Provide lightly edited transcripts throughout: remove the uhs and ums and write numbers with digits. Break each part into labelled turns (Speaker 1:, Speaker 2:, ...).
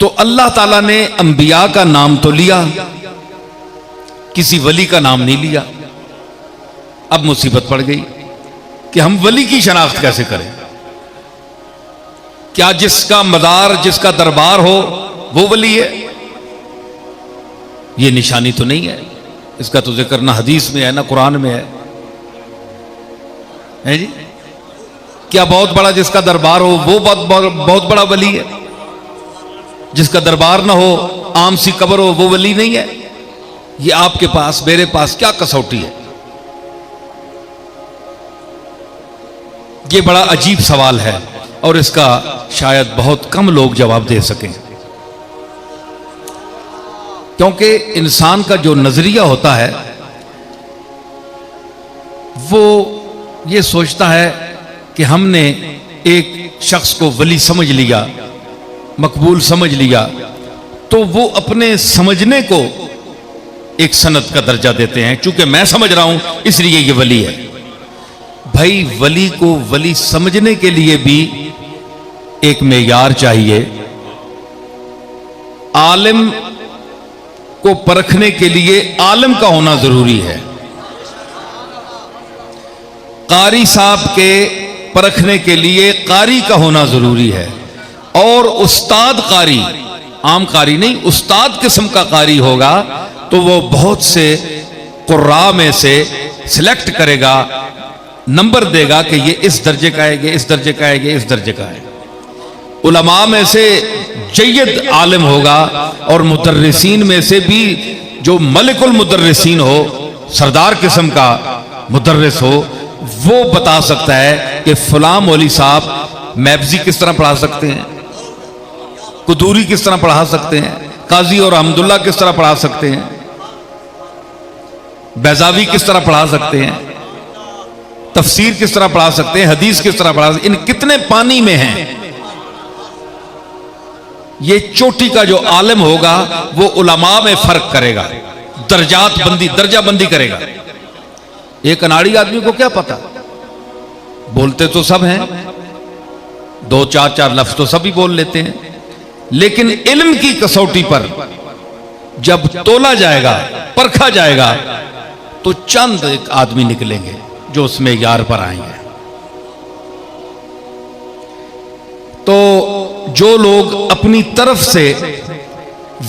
Speaker 1: तो अल्लाह ताला ने अंबिया का नाम तो लिया, किसी वली का नाम नहीं लिया। अब मुसीबत पड़ गई कि हम वली की शनाख्त कैसे करें। क्या जिसका मदार, जिसका दरबार हो वो वली है? ये निशानी तो नहीं है। इसका तो जिक्र ना हदीस में है ना कुरान में है जी। क्या बहुत बड़ा जिसका दरबार हो वो बहुत बड़ा वली है? जिसका दरबार ना हो, आम सी कब्र हो, वो वली नहीं है? ये आपके पास मेरे पास क्या कसौटी है? ये बड़ा अजीब सवाल है और इसका शायद बहुत कम लोग जवाब दे सकें, क्योंकि इंसान का जो नजरिया होता है वो ये सोचता है कि हमने एक शख्स को वली समझ लिया, मकबूल समझ लिया, तो वो अपने समझने को एक सनद का दर्जा देते हैं। चूंकि मैं समझ रहा हूं इसलिए ये वली है। भाई, वली को वली समझने के लिए भी एक मेयार चाहिए। आलिम को परखने के लिए आलिम का होना जरूरी है। कारी साहब के परखने के लिए कारी का होना जरूरी है। और उस्ताद कारी, आम कारी नहीं, उस्ताद किस्म का कारी होगा तो वो बहुत से कुर्रा में से सिलेक्ट करेगा, नंबर देगा कि ये इस दर्जे का है, ये इस दर्जे का है, ये इस दर्जे का है। उलमा में से जय्यद आलिम होगा और मुदर्रिसीन में से भी जो मलिकुल मुदर्रिसीन हो, सरदार किस्म का मुदर्रिस हो, वो बता सकता है कि फलां मौली साहब मैब्जी किस तरह पढ़ा सकते हैं, कुदूरी किस तरह पढ़ा सकते हैं, काजी और अहमदुल्ला किस तरह पढ़ा सकते हैं, बैजावी किस तरह पढ़ा सकते हैं, तफसीर किस तरह पढ़ा सकते हैं, हदीस किस तरह पढ़ा सकते हैं, इन कितने पानी में हैं। ये चोटी का जो आलिम होगा वो उलमा में फर्क करेगा, दर्जात बंदी, दर्जा बंदी करेगा। एक अनाड़ी आदमी को क्या पता, बोलते तो सब हैं, दो चार लफ्ज तो सभी बोल लेते हैं, लेकिन इल्म की कसौटी पर जब तोला जाएगा, परखा जाएगा, तो चंद एक आदमी निकलेंगे जो उसमें यार पर आएंगे। तो जो लोग अपनी तरफ से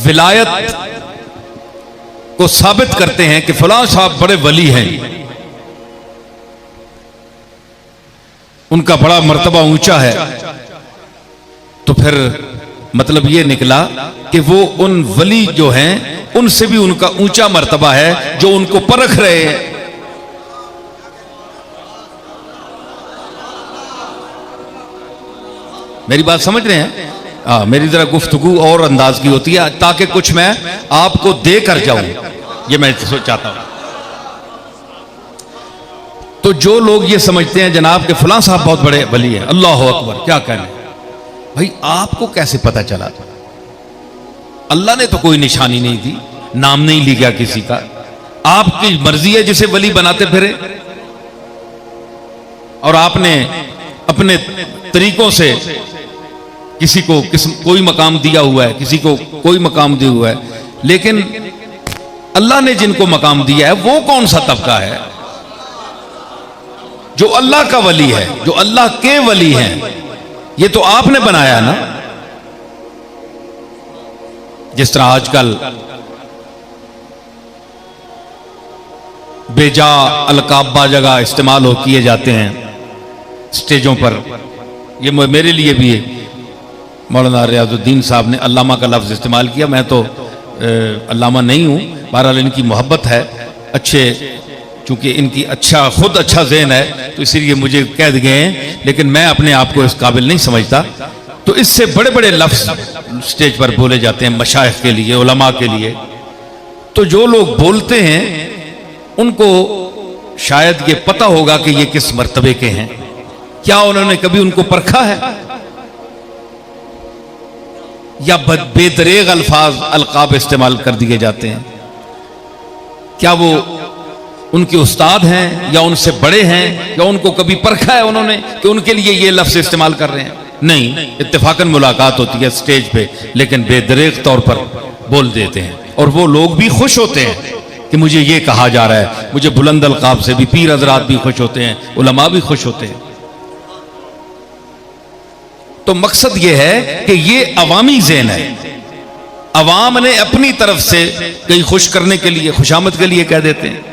Speaker 1: विलायत को साबित करते हैं कि फलां साहब बड़े वली हैं, उनका बड़ा मर्तबा ऊंचा है, तो फिर मतलब ये निकला कि वो उन वली जो हैं उनसे भी उनका ऊंचा मर्तबा है जो उनको परख रहे हैं। मेरी बात समझ रहे हैं? मेरी जरा गुफ्तगू और अंदाज की होती है ताकि कुछ मैं आपको दे कर जाऊं, ये मैं चाहता हूं। तो जो लोग ये समझते हैं जनाब के फलां साहब बहुत बड़े वली हैं, अल्लाह अकबर, क्या कहने भाई, आपको कैसे पता चला? अल्लाह ने तो कोई निशानी नहीं दी, नाम नहीं लिया किसी का, आपकी मर्जी है जिसे वली बनाते फिरे। और आपने अपने तरीकों से किसी को कोई मकाम दिया हुआ है, किसी को कोई मकाम दिया हुआ है, लेकिन अल्लाह ने जिनको मकाम दिया है वो कौन सा तबका है? जो अल्लाह का वली है, जो अल्लाह के वली हैं, ये तो आपने बनाया ना। जिस तरह आजकल बेजा अलकाबा जगह इस्तेमाल हो किए जाते हैं स्टेजों पर, ये मेरे लिए भी मौलाना रियाजुद्दीन साहब ने अल्लामा का लफ्ज़ इस्तेमाल किया। मैं तो अल्लामा नहीं हूँ, बहरहाल इनकी मोहब्बत है, अच्छे, चूंकि इनकी खुद अच्छा ज़हन है तो इसीलिए मुझे कह गए हैं, लेकिन मैं अपने आप को इस काबिल नहीं समझता। तो इससे बड़े बड़े लफ्ज़ स्टेज पर बोले जाते हैं मशाइख के लिए, उलमा के लिए। तो जो लोग बोलते हैं उनको शायद ये पता होगा कि ये किस मर्तबे के हैं। क्या उन्होंने कभी उनको परखा है? या बेदरेग अल्फाज अलकाब इस्तेमाल कर दिए जाते हैं? क्या वो उनके उस्ताद हैं या उनसे बड़े हैं, या उनको कभी परखा है उन्होंने कि उनके लिए ये लफ्ज इस्तेमाल कर रहे हैं? नहीं, इत्तेफाकन मुलाकात होती है स्टेज पे, लेकिन बेदरेग तौर पर बोल देते हैं और वो लोग भी खुश होते हैं कि मुझे ये कहा जा रहा है। मुझे बुलंद अलकाब से भी पीर हजरात भी खुश होते हैं, उलमा भी खुश होते हैं। तो मकसद ये है कि ये अवामी ज़हन है, अवाम ने अपनी तरफ से कहीं खुश करने के लिए, खुशामद के लिए कह देते हैं,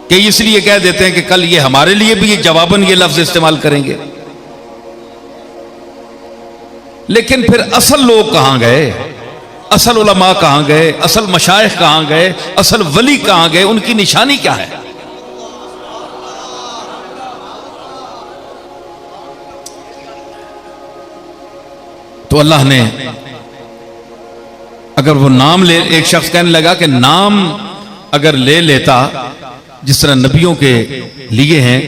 Speaker 1: कि इसलिए कह देते हैं कि कल ये हमारे लिए भी जवाबन ये लफ्ज इस्तेमाल करेंगे। लेकिन फिर असल लोग कहां गए, असल उलमा कहां गए, असल मशाइख कहां गए, असल वली कहां गए, उनकी निशानी क्या है? तो अल्लाह ने अगर वो नाम ले, एक शख्स कहने लगा कि नाम अगर ले लेता जिस तरह नबियों के लिए हैं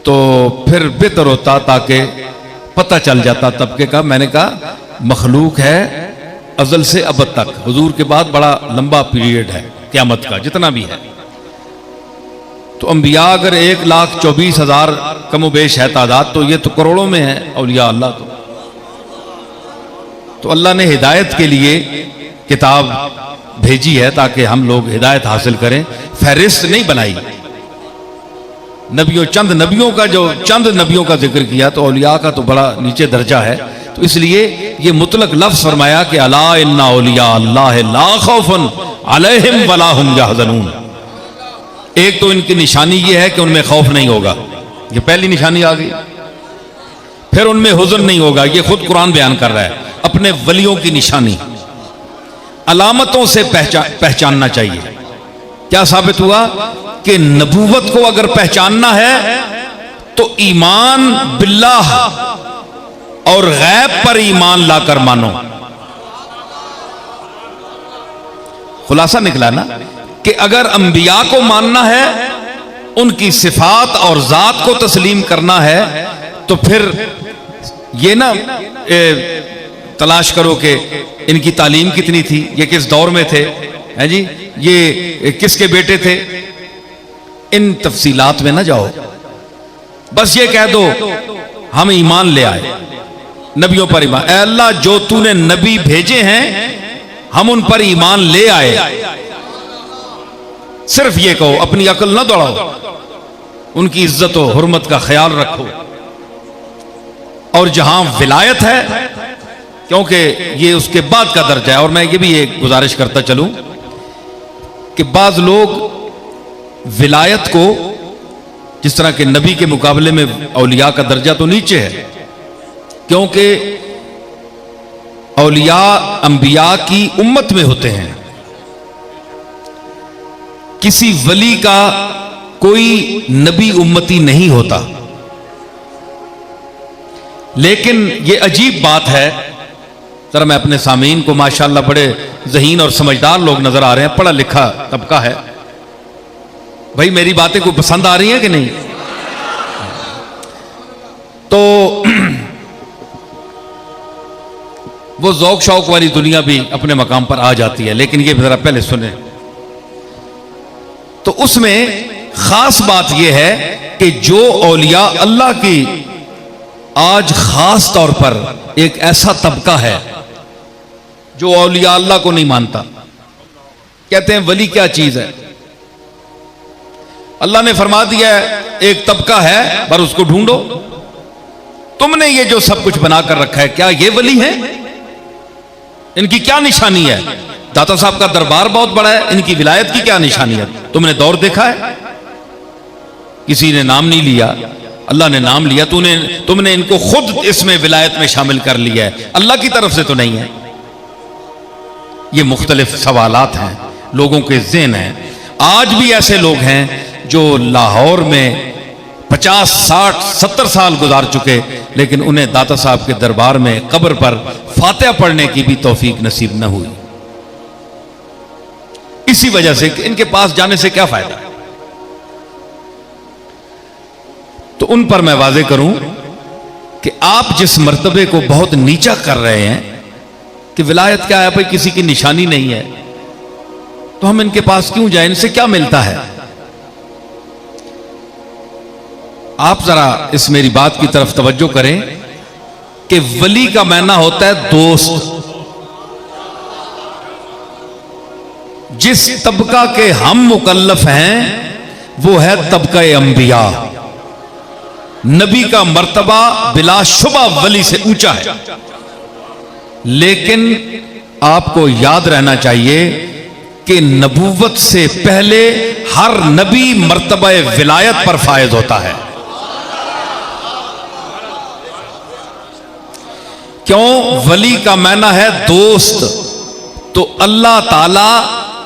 Speaker 1: तो फिर बेहतर होता, ताकि पता चल जाता तबके का। मैंने कहा मखलूक है अज़ल से अब तक, हुजूर के बाद बड़ा लंबा पीरियड है क़यामत का, जितना भी है। तो अंबिया अगर 1,24,000 कमोबेश है तादाद, तो ये तो करोड़ों में है औलिया अल्लाह। तो अल्लाह ने हिदायत के लिए किताब भेजी है ताकि हम लोग हिदायत हासिल करें। फहरिस्त नहीं बनाई नबियों, चंद नबियों का, जो चंद नबियों का जिक्र किया, तो औलिया का तो बड़ा नीचे दर्जा है। तो इसलिए ये मुतलक लफ्ज फरमाया कि अला इन्ना औलिया अल्लाह ला खौफुन अलैहिम वला हुम यहज़नून। एक तो इनकी निशानी ये है कि उनमें खौफ नहीं होगा, ये पहली निशानी आ गई। फिर उनमें हुज़न नहीं होगा, ये खुद कुरान बयान कर रहा है। अपने वलियों की निशानी अलामतों से पहचानना चाहिए। क्या साबित हुआ कि नबूवत को अगर पहचानना है तो ईमान बिल्लाह और गैब पर ईमान लाकर मानो। खुलासा निकला ना कि अगर अंबिया को मानना है, उनकी सिफात और जात को तस्लीम करना है, तो फिर ये ना तलाश करो कि इनकी तालीम कितनी थी, ये किस दौर में थे, है जी, ये किसके बेटे थे, इन तफसीलात में ना जाओ। बस ये कह दो हम ईमान ले आए, नबियों पर ईमान। ऐ अल्लाह, जो तूने नबी भेजे हैं हम उन पर ईमान ले आए। सिर्फ ये कहो, अपनी अकल ना दौड़ाओ, उनकी इज्जत और हुर्मत का ख्याल रखो। और जहां विलायत है, क्योंकि ये उसके बाद का दर्जा है, और मैं ये भी एक गुजारिश करता चलूं कि बाज लोग विलायत को, जिस तरह के नबी के मुकाबले में औलिया का दर्जा तो नीचे है, क्योंकि औलिया अंबिया की उम्मत में होते हैं। किसी वली का कोई नबी उम्मती नहीं होता। लेकिन यह अजीब बात है, जरा मैं अपने सामीन को, माशाअल्लाह बड़े ज़हीन और समझदार लोग नजर आ रहे हैं, पढ़ा लिखा तबका है भाई, मेरी बातें को पसंद आ रही हैं कि नहीं? तो वो ज़ौक शौक वाली दुनिया भी अपने मकाम पर आ जाती है। लेकिन ये जरा पहले सुने, तो उसमें खास बात यह है कि जो औलिया अल्लाह की आज खास तौर पर एक ऐसा तबका है जो औलिया अल्लाह को नहीं मानता। कहते हैं वली क्या चीज है? अल्लाह ने फरमा दिया है एक तबका है, पर उसको ढूंढो। तुमने ये जो सब कुछ बनाकर रखा है, क्या ये वली है? इनकी क्या निशानी है? दाता साहब का दरबार बहुत बड़ा है, इनकी विलायत की क्या निशानी है? तुमने दौर देखा है? किसी ने नाम नहीं लिया, अल्लाह ने नाम लिया। तुमने इनको खुद इसमें विलायत में शामिल कर लिया है, अल्लाह की तरफ से तो नहीं है। ये मुख्तलिफ सवालात हैं, लोगों के ज़हन हैं। आज भी ऐसे लोग हैं जो लाहौर में 50, 60, 70 साल गुजार चुके, लेकिन उन्हें दाता साहब के दरबार में कब्र पर फातिहा पढ़ने की भी तौफीक नसीब न हुई। इसी वजह से कि इनके पास जाने से क्या फायदा। तो उन पर मैं वाज़े करूं कि आप जिस मर्तबे को बहुत नीचा कर रहे हैं कि विलायत क्या है भाई, किसी की निशानी नहीं है, तो हम इनके पास क्यों जाएं? इनसे क्या मिलता है? आप जरा इस मेरी बात की तरफ तवज्जो करें कि वली का मायना होता है दोस्त। जिस तबका के हम मुकल्लफ हैं वो है तबका अंबिया। नबी का मर्तबा बिलाशुबा वली से ऊंचा है, लेकिन आपको याद रहना चाहिए कि नबूवत से पहले हर नबी मर्तबा विलायत पर फायज होता है। क्यों? वली का माना है दोस्त। तो अल्लाह ताला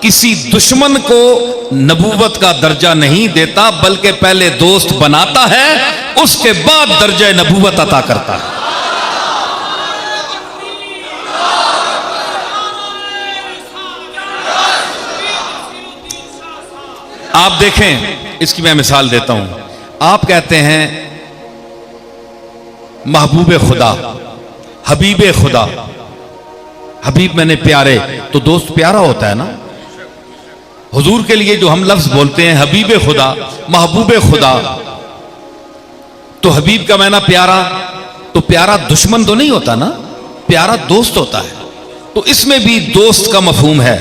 Speaker 1: किसी दुश्मन को नबूवत का दर्जा नहीं देता, बल्कि पहले दोस्त बनाता है, उसके बाद दर्जा नबूवत अता करता है। आप देखें, इसकी मैं मिसाल देता हूं। आप कहते हैं महबूब खुदा, हबीब खुदा, हबीब मैंने प्यारे, तो दोस्त प्यारा होता है ना। हुजूर के लिए जो हम लफ्ज बोलते हैं हबीब खुदा, महबूब खुदा, तो हबीब का माना प्यारा, तो प्यारा दुश्मन तो नहीं होता ना, प्यारा दोस्त होता है। तो इसमें भी दोस्त का मफहूम है,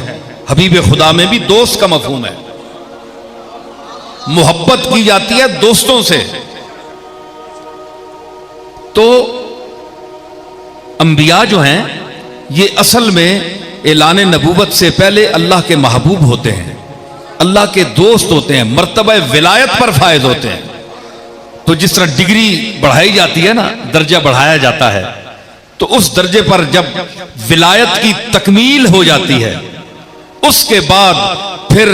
Speaker 1: हबीब खुदा में भी दोस्त का मफहूम है। मोहब्बत की जाती है दोस्तों से। तो अंबिया जो हैं ये असल में ऐलान नबूवत से पहले अल्लाह के महबूब होते हैं, अल्लाह के दोस्त होते हैं, मर्तबा विलायत पर फायज होते हैं। तो जिस तरह डिग्री बढ़ाई जाती है ना, दर्जा बढ़ाया जाता है, तो उस दर्जे पर जब विलायत की तकमील हो जाती है, उसके बाद फिर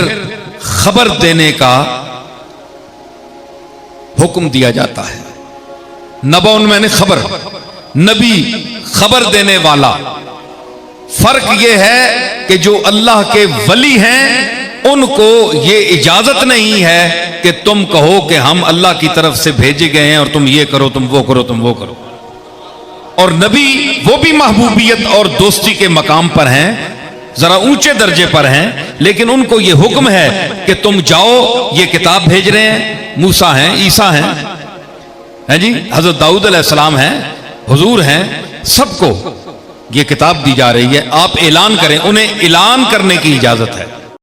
Speaker 1: खबर देने का हुक्म दिया जाता है। नबौन मैंने खबर, नबी खबर देने वाला। फर्क यह है कि जो अल्लाह के वली हैं उनको यह इजाजत नहीं है कि तुम कहो कि हम अल्लाह की तरफ से भेजे गए हैं और तुम ये करो, तुम वो करो, तुम वो करो। और नबी वो भी महबूबियत और दोस्ती के मकाम पर हैं, जरा ऊंचे दर्जे पर हैं, लेकिन उनको यह हुक्म है कि तुम जाओ, ये किताब भेज रहे हैं, मूसा हैं, ईसा हैं जी, हजरत दाऊद अलैहिस्सलाम हैं, हुजूर हैं, सबको ये किताब दी जा रही है, आप ऐलान करें। उन्हें ऐलान करने की इजाजत है।